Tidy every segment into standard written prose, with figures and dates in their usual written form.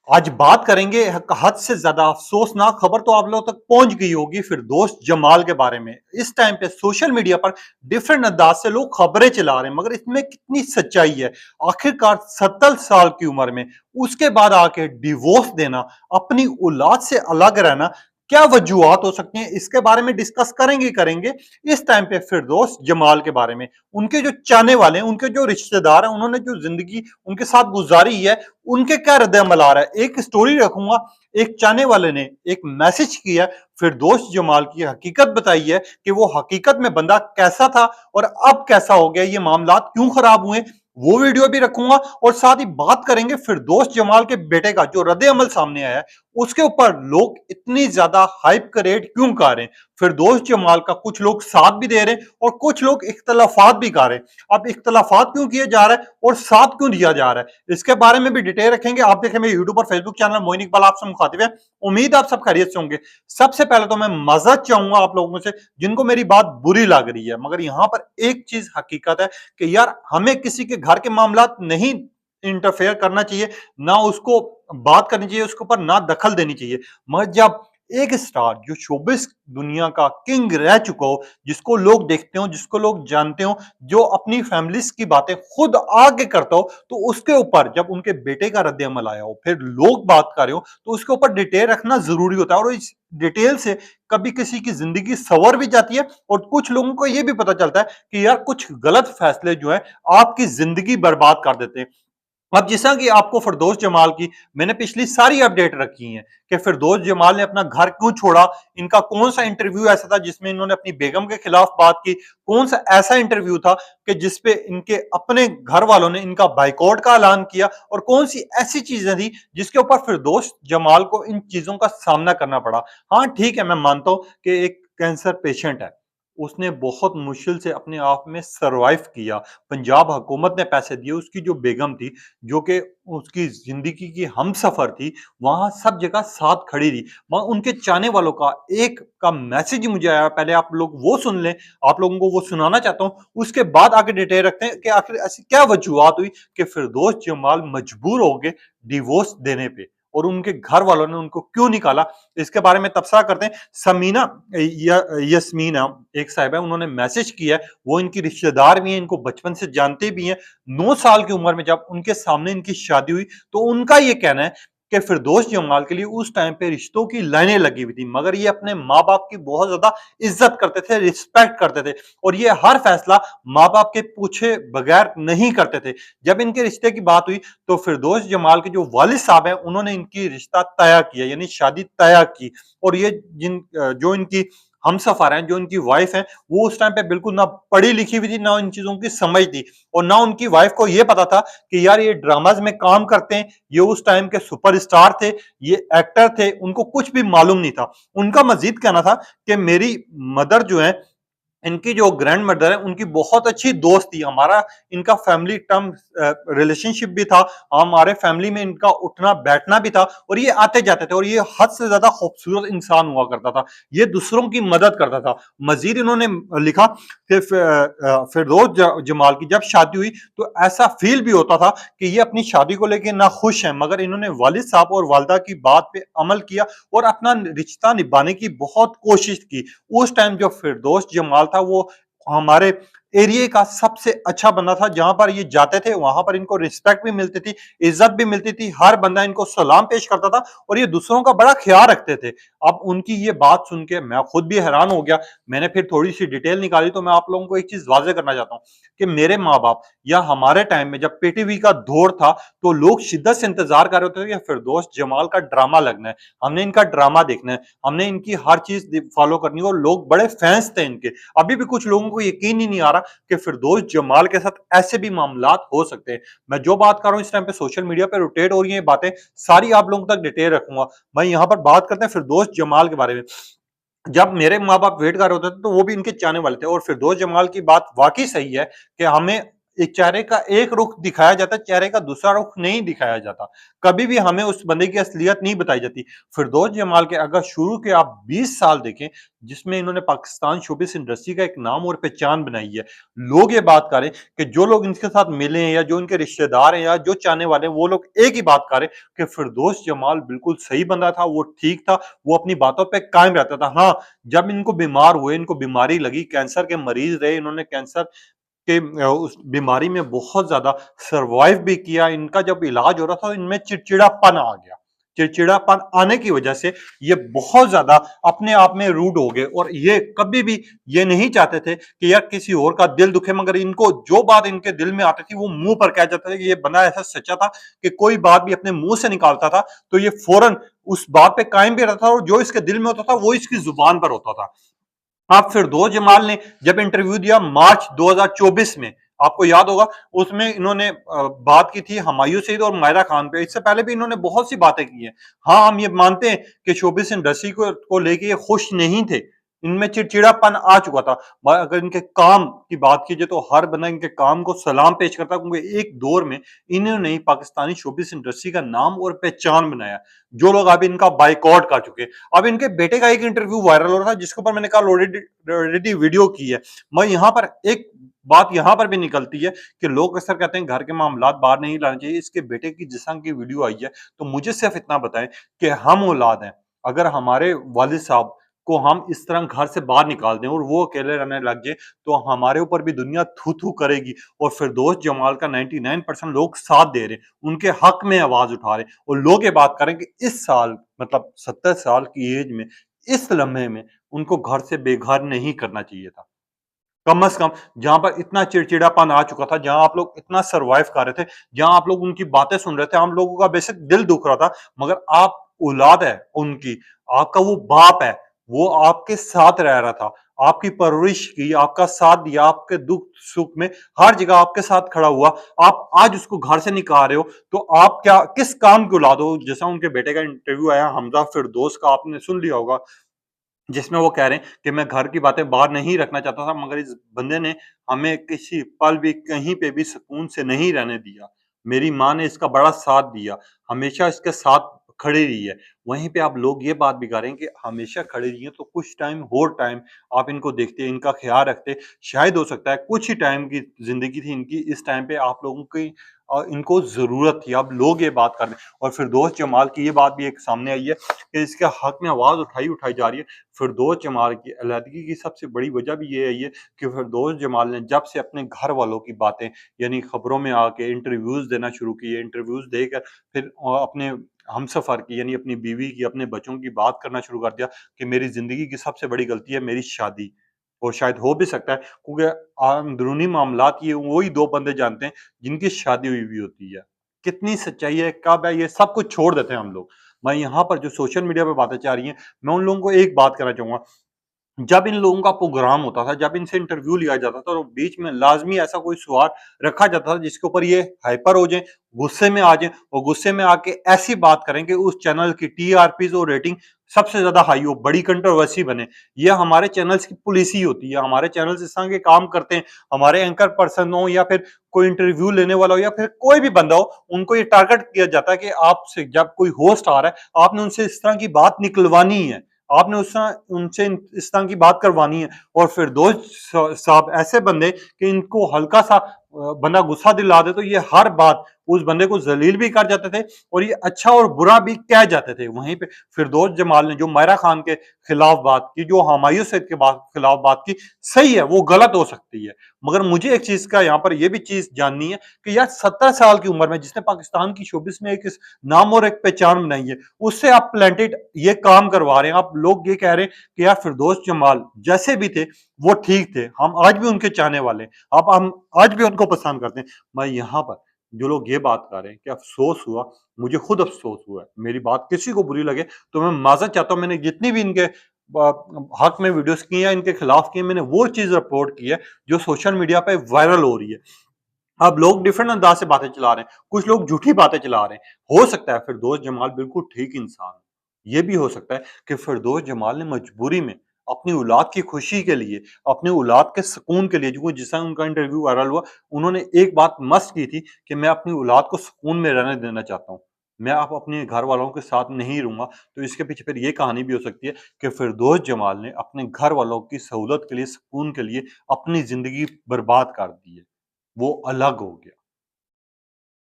आज बात करेंगे हद से ज्यादा अफसोसनाक खबर तो आप लोगों तक पहुंच गई होगी फिरदौस जमाल के बारे में। इस टाइम पे सोशल मीडिया पर डिफरेंट अंदाज से लोग खबरें चला रहे हैं, मगर इसमें कितनी सच्चाई है? आखिरकार 27 साल की उम्र में उसके बाद आके डिवोर्स देना, अपनी औलाद से अलग रहना, क्या वजूहत हो सकती हैं? इसके बारे में डिस्कस करेंगे इस टाइम पे फिरदौस जमाल के बारे में। उनके जो चाहने वाले हैं, उनके जो रिश्तेदार हैं, उन्होंने जो जिंदगी उनके साथ गुजारी है, उनके क्या रद्द-ए-अमल आ रहा है? एक स्टोरी रखूंगा। एक चाहने वाले ने एक मैसेज किया, फिरदौस जमाल की हकीकत बताई है कि वो हकीकत में बंदा कैसा था और अब कैसा हो गया, ये मामलात क्यों खराब हुए, वो वीडियो भी रखूंगा। और साथ ही बात करेंगे फिरदौस जमाल के बेटे का जो रद्द-ए-अमल सामने आया है, उसके ऊपर लोग इतनी ज्यादा हाइप क्रिएट क्यों कर रहे हैं। फिरदौस जमाल का कुछ लोग साथ भी दे रहे हैं और कुछ लोग इख्तलाफात भी कर रहे हैं। अब इख्तलाफात क्यों किए जा रहा है और साथ क्यों दिया जा रहा है, इसके बारे में भी डिटेल रखेंगे। आप देखें मेरे यूट्यूब और फेसबुक चैनल मोइन इकबाल आपसे मुखातिब है। उम्मीद आप सब खैरियत से होंगे। सबसे पहले तो मैं मदद चाहूंगा आप लोगों से जिनको मेरी बात बुरी लग रही है, मगर यहां पर एक चीज हकीकत है कि यार हमें किसी के घर के मामलात नहीं इंटरफेयर करना चाहिए, ना उसको बात करनी चाहिए, उसके ऊपर ना दखल देनी चाहिए। मगर जब एक स्टार जो शोबिस दुनिया का किंग रह चुका हो, जिसको लोग देखते हो, जिसको लोग जानते हो, जो अपनी फैमिलीज की बातें खुद आगे करता हो, तो उसके ऊपर जब उनके बेटे का रद्द अमल आया हो, फिर लोग बात कर रहे हो, तो उसके ऊपर डिटेल रखना जरूरी होता है। और इस डिटेल से कभी किसी की जिंदगी संवर भी जाती है और कुछ लोगों को यह भी पता चलता है कि यार कुछ गलत फैसले जो है आपकी जिंदगी बर्बाद कर देते हैं। अब जैसा कि आपको फिरदौस जमाल की मैंने पिछली सारी अपडेट रखी हैं कि फिरदौस जमाल ने अपना घर क्यों छोड़ा, इनका कौन सा इंटरव्यू ऐसा था जिसमें इन्होंने अपनी बेगम के खिलाफ बात की, कौन सा ऐसा इंटरव्यू था कि जिसपे इनके अपने घर वालों ने इनका बाइकआउट का ऐलान किया, और कौन सी ऐसी चीजें थी जिसके ऊपर फिरदौस जमाल को इन चीजों का सामना करना पड़ा। हाँ ठीक है, मैं मानता हूं कि एक कैंसर पेशेंट है, उसने बहुत मुश्किल से अपने आप में सरवाइव किया। पंजाब हुकूमत ने पैसे दिए, उसकी जो बेगम थी, जो कि उसकी जिंदगी की हमसफर थी, वहां सब जगह साथ खड़ी रही। मगर उनके चाहने वालों का एक का मैसेज मुझे आया, पहले आप लोग वो सुन लें, आप लोगों को वो सुनाना चाहता हूं, उसके बाद आगे डिटेल रखते हैं कि आखिर ऐसी क्या वजूहत हुई कि फिरदौस जमाल मजबूर हो गए डिवोर्स देने पे, और उनके घर वालों ने उनको क्यों निकाला, इसके बारे में तबसरा करते हैं। समीना यस्मीना एक साहिबा है, उन्होंने मैसेज किया है, वो इनकी रिश्तेदार भी हैं, इनको बचपन से जानते भी हैं। 9 साल की उम्र में जब उनके सामने इनकी शादी हुई, तो उनका ये कहना है कि फिरदौस जमाल के लिए उस टाइम पे रिश्तों की लाइनें लगी हुई थी, मगर ये अपने माँ बाप की बहुत ज्यादा इज्जत करते थे, रिस्पेक्ट करते थे, और ये हर फैसला माँ बाप के पूछे बगैर नहीं करते थे। जब इनके रिश्ते की बात हुई, तो फिरदौस जमाल के जो वालिद साहब हैं, उन्होंने इनकी रिश्ता तय किया, यानी शादी तय की। और ये जो इनकी हमसफर हैं, जो इनकी वाइफ है, वो उस टाइम पे बिल्कुल ना पढ़ी लिखी हुई थी, ना इन चीजों की समझ थी, और ना उनकी वाइफ को ये पता था कि यार ये ड्रामाज में काम करते हैं, ये उस टाइम के सुपरस्टार थे, ये एक्टर थे, उनको कुछ भी मालूम नहीं था। उनका मजीद कहना था कि मेरी मदर जो है, इनकी जो ग्रैंड मदर है, उनकी बहुत अच्छी दोस्त थी, हमारा इनका फैमिली टर्म रिलेशनशिप भी था, हमारे फैमिली में इनका उठना बैठना भी था, और ये आते जाते थे, और ये हद से ज्यादा खूबसूरत इंसान हुआ करता था, ये दूसरों की मदद करता था। मजीद इन्होंने लिखा कि फिरदौस जमाल की जब शादी हुई, तो ऐसा फील भी होता था कि ये अपनी शादी को लेकर ना खुश है, मगर इन्होंने वालिद साहब और वालदा की बात पे अमल किया और अपना रिश्ता निभाने की बहुत कोशिश की। उस टाइम जो फिरदौस जमाल था, वो हमारे एरिया का सबसे अच्छा बंदा था, जहां पर ये जाते थे वहां पर इनको रिस्पेक्ट भी मिलती थी, इज्जत भी मिलती थी, हर बंदा इनको सलाम पेश करता था, और ये दूसरों का बड़ा ख्याल रखते थे। अब उनकी ये बात सुन के मैं खुद भी हैरान हो गया। मैंने फिर थोड़ी सी डिटेल निकाली, तो मैं आप लोगों को एक चीज वाजे करना चाहता हूँ कि मेरे माँ बाप या हमारे टाइम में जब पीटीवी का दौर था, तो लोग शिद्दत से इंतजार कर रहे थे कि फिरदौस जमाल का ड्रामा लगना है, हमने इनका ड्रामा देखना है, हमने इनकी हर चीज फॉलो करनी है, और लोग बड़े फैंस थे इनके। अभी भी कुछ लोगों को यकीन ही नहीं आ रहा कि फिरदौस जमाल के साथ ऐसे भी मामलात हो सकते हैं। मैं जो बात कर रहा हूं इस टाइम पे सोशल मीडिया पे रोटेट हो रही है बातें, सारी आप लोगों तक डिटेल रखूंगा। मैं यहां पर बात करते हैं फिरदौस जमाल के बारे में। जब मेरे माँ बाप वेट कर रहे होते थे, तो वो भी इनके चाहने वाले थे, और फिरदौस जमाल की बात वाकई सही है कि हमें एक चेहरे का एक रुख दिखाया जाता है, चेहरे का दूसरा रुख नहीं दिखाया जाता। कभी भी हमें उस बंदे की असलियत नहीं बताई जाती। फिरदौस जमाल के अगर शुरू के आप 20 साल देखें, जिसमें इन्होंने पाकिस्तान शोबिस इंडस्ट्री का एक नाम और पहचान बनाई है। लोग ये बात कर रहे हैं कि जो लोग इनके साथ मिले हैं या जो इनके रिश्तेदार हैं या जो चाहने वाले हैं, वो लोग एक ही बात कर रहे हैं कि फिरदौस जमाल बिल्कुल सही बंदा था, वो ठीक था, वो अपनी बातों पे कायम रहता था। हाँ, जब इनको बीमार हुए, इनको बीमारी लगी, कैंसर के मरीज रहे, इन्होंने कैंसर के उस बीमारी में बहुत ज्यादा सरवाइव भी किया। इनका जब इलाज हो रहा था, इनमें चिड़चिड़ापन आ गया। चिड़चिड़ापन आने की वजह से ये बहुत ज्यादा अपने आप में रूड हो गए और ये कभी भी ये नहीं चाहते थे कि यार किसी और का दिल दुखे, मगर इनको जो बात इनके दिल में आती थी वो मुंह पर कह जाता था। कि ये बंदा ऐसा सच्चा था कि कोई बात भी अपने मुंह से निकालता था तो ये फौरन उस बात पे कायम भी रहता था और जो इसके दिल में होता था वो इसकी जुबान पर होता था। अब फिरदौस जमाल ने जब इंटरव्यू दिया मार्च 2024 में, आपको याद होगा, उसमें इन्होंने बात की थी हुमायूं सईद और मायरा खान पे। इससे पहले भी इन्होंने बहुत सी बातें की हैं। हाँ, हम ये मानते हैं कि शोबिस इंडस्ट्री को लेके ये खुश नहीं थे, इनमें चिड़चिड़ापन आ चुका था। अगर इनके काम की बात की जाए तो हर बंदा इनके काम को सलाम पेश करता है, क्योंकि एक दौर में इन्होंने ही पाकिस्तानी शोबिस इंडस्ट्री का नाम और पहचान बनाया, जो लोग अब इनका बाइकआउट कर चुके। अब इनके बेटे का एक इंटरव्यू वायरल हो रहा था, जिसके ऊपर मैंने कल ऑलरेडी वीडियो की है। मैं यहाँ पर एक बात यहाँ पर भी निकलती है कि लोग अक्सर कहते हैं घर के मामलात बाहर नहीं लाने चाहिए। इसके बेटे की जिस तरह की वीडियो आई है, तो मुझे सिर्फ इतना बताएं कि हम औलाद हैं, अगर हमारे वालिद साहब को हम इस तरह घर से बाहर निकाल दें और वो अकेले रहने लग जाए, तो हमारे ऊपर भी दुनिया थू थू करेगी। और फिरदौस जमाल का 99% लोग साथ दे रहे हैं, उनके हक में आवाज उठा रहे हैं और लोग ये बात करें कि इस साल मतलब 70 साल की एज में, इस लम्हे में उनको घर से बेघर नहीं करना चाहिए था। कम से कम जहां पर इतना चिड़चिड़ापन आ चुका था, जहां आप लोग इतना सरवाइव कर रहे थे, जहां आप लोग उनकी बातें सुन रहे थे, हम लोगों का बेशक दिल दुख रहा था, मगर आप औलाद है उनकी, आपका वो बाप है, वो आपके साथ रह रहा था, आपकी परवरिश की, आपका साथ दिया, आपके दुख सुख में हर जगह आपके साथ खड़ा हुआ। आप आज उसको घर से निकाल रहे हो, तो आप क्या किस काम की औलाद हो? जैसा उनके बेटे का इंटरव्यू आया हमजा फिरदौस का, आपने सुन लिया होगा, जिसमें वो कह रहे हैं कि मैं घर की बातें बाहर नहीं रखना चाहता था, मगर इस बंदे ने हमें किसी पल भी कहीं पे भी सुकून से नहीं रहने दिया। मेरी माँ ने इसका बड़ा साथ दिया, हमेशा इसके साथ खड़ी रही है। वहीं पे आप लोग ये बात भी कर रहे हैं कि हमेशा खड़ी रही है, तो कुछ टाइम और टाइम आप इनको देखते, इनका ख्याल रखते, शायद हो सकता है कुछ ही टाइम की ज़िंदगी थी इनकी, इस टाइम पे आप लोगों की इनको ज़रूरत थी। अब लोग ये बात कर रहे हैं और फिरदौस जमाल की ये बात भी एक सामने आई है कि इसके हक में आवाज़ उठाई जा रही है। फिरदौस जमाल की अलहदगी की सबसे बड़ी वजह भी ये है कि फिरदौस जमाल ने जब से अपने घर वालों की बातें यानी खबरों में आके इंटरव्यूज देना शुरू किए, इंटरव्यूज देकर फिर अपने हमसफर की यानी अपनी बीवी की, अपने बच्चों की बात करना शुरू कर दिया कि मेरी जिंदगी की सबसे बड़ी गलती है मेरी शादी। और शायद हो भी सकता है, क्योंकि अंदरूनी मामलात ये वही दो बंदे जानते हैं जिनकी शादी हुई हुई होती है। कितनी सच्चाई है, कब है, ये सब कुछ छोड़ देते हैं हम लोग। मैं यहाँ पर जो सोशल मीडिया पे बातें चल रही हैं, मैं उन लोगों को एक बात कहना चाहूँगा, जब इन लोगों का प्रोग्राम होता था, जब इनसे इंटरव्यू लिया जाता था, और बीच में लाज़मी ऐसा कोई सवाल रखा जाता था जिसके ऊपर ये हाइपर हो जाएँ, गुस्से में आ जाएँ और गुस्से में आके ऐसी बात करें कि उस चैनल की टीआरपीज़ और रेटिंग सबसे ज़्यादा हाई हो, बड़ी कंट्रोवर्सी बने। ये हमारे चैनल्स की पॉलिसी होती है, हमारे चैनल्स इस तरह के काम करते हैं, हमारे एंकर पर्सन हो या फिर कोई इंटरव्यू लेने वाला हो या फिर कोई भी बंदा हो, उनको ये टारगेट किया जाता है कि आपसे जब कोई होस्ट आ रहा है, आपने उनसे इस तरह की बात निकलवानी है। आपने उस उनसे इस तरह की बात करवानी है। और फिरदौस साहब ऐसे बंदे कि इनको हल्का सा बंदा गुस्सा दिला दे तो ये हर बात उस बंदे को जलील भी कर जाते थे और ये अच्छा और बुरा भी कह जाते थे। वहीं पे फिरदौस जमाल ने जो मायरा खान के खिलाफ बात की, जो हुमायूं सईद के खिलाफ बात की, सही है, वो गलत हो सकती है, मगर मुझे एक चीज का यहाँ पर यह भी चीज जाननी है कि यार 70 साल की उम्र में जिसने पाकिस्तान की शोबिस में एक नाम और एक पहचान बनाई है, उससे आप प्लेंटेड ये काम करवा रहे हैं। आप लोग ये कह रहे हैं कि यार फिरदौस जमाल जैसे भी थे वो ठीक थे, हम आज भी उनके चाहने वाले हैं, अब हम आज भी उनको पसंद करते हैं। मैं यहाँ पर जो लोग ये बात कर रहे हैं कि अफसोस हुआ, मुझे खुद अफसोस हुआ है। मेरी बात किसी को बुरी लगे तो मैं माजरत चाहता हूँ। मैंने जितनी भी इनके हक में वीडियोस की है, इनके खिलाफ की है, मैंने वो चीज रिपोर्ट की है जो सोशल मीडिया पे वायरल हो रही है। अब लोग डिफरेंट अंदाज से बातें चला रहे हैं, कुछ लोग झूठी बातें चला रहे हैं। हो सकता है फिरदौस जमाल बिल्कुल ठीक इंसान, ये भी हो सकता है कि फिरदौस जमाल ने मजबूरी में अपनी औलाद की खुशी के लिए, अपनी औलाद के सुकून के लिए, जो जिस समय उनका इंटरव्यू वायरल हुआ, उन्होंने एक बात मस्ट की थी कि मैं अपनी औलाद को सुकून में रहने देना चाहता हूँ। मैं अब अपने घर वालों के साथ नहीं रहूँगा, तो इसके पीछे फिर ये कहानी भी हो सकती है कि फिरदौस जमाल ने अपने घर वालों की सहूलत के लिए, सुकून के लिए अपनी ज़िंदगी बर्बाद कर दी है। वो अलग हो गया,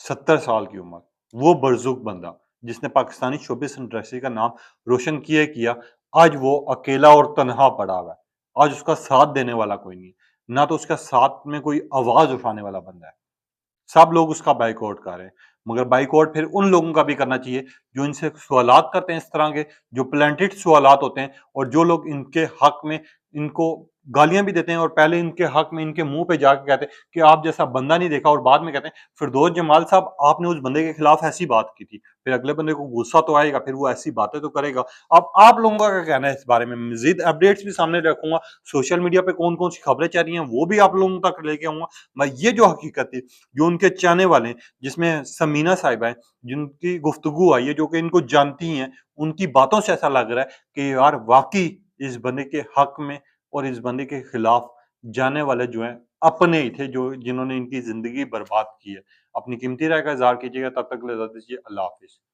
70 साल की उम्र, वो बरज़ुक बंदा, जिसने पाकिस्तानी शोबिस इंडस्ट्री का नाम रोशन किया ही किया, आज वो अकेला और तन्हा पड़ा हुआ है। आज उसका साथ देने वाला कोई नहीं है, ना तो उसका साथ में कोई आवाज़ उठाने वाला बंदा है। सब लोग उसका बायकॉट कर रहे हैं। मगर बायकॉट फिर उन लोगों का भी करना चाहिए जो इनसे सवालात करते हैं इस तरह के, जो प्लांटेड सवालात होते हैं और जो लोग इनके हक में इनको गालियाँ भी देते हैं और पहले इनके हक में इनके मुँह पे जाके कहते हैं कि आप जैसा बंदा नहीं देखा और बाद में कहते हैं, फिरदौस जमाल साहब आपने उस बंदे के खिलाफ ऐसी बात की थी। फिर अगले बंदे को गुस्सा तो आएगा, फिर वो ऐसी बातें तो करेगा। अब आप लोगों का क्या कहना है इस बारे में? मज़ीद अपडेट्स भी सामने रखूँगा। सोशल मीडिया पे कौन-कौन सी खबरें चल रही हैं वो भी आप लोगों तक लेके आऊँगा। मैं ये जो हकीकत है, जो उनके चाहने वाले हैं, जिसमें समीना साहिबा हैं, जिनकी गुफ्तगू आई है, जो कि इनको जानती हैं, उनकी बातों से ऐसा लग रहा है कि यार वाक़ई इस बंदे के हक में और इस बंदे के खिलाफ जाने वाले जो हैं, अपने ही थे जो जिन्होंने इनकी ज़िंदगी बर्बाद की है। अपनी कीमती राय का इज़हार कीजिएगा, तब तक के लिए इजाज़त दीजिए। अल्लाह हाफ़िज़।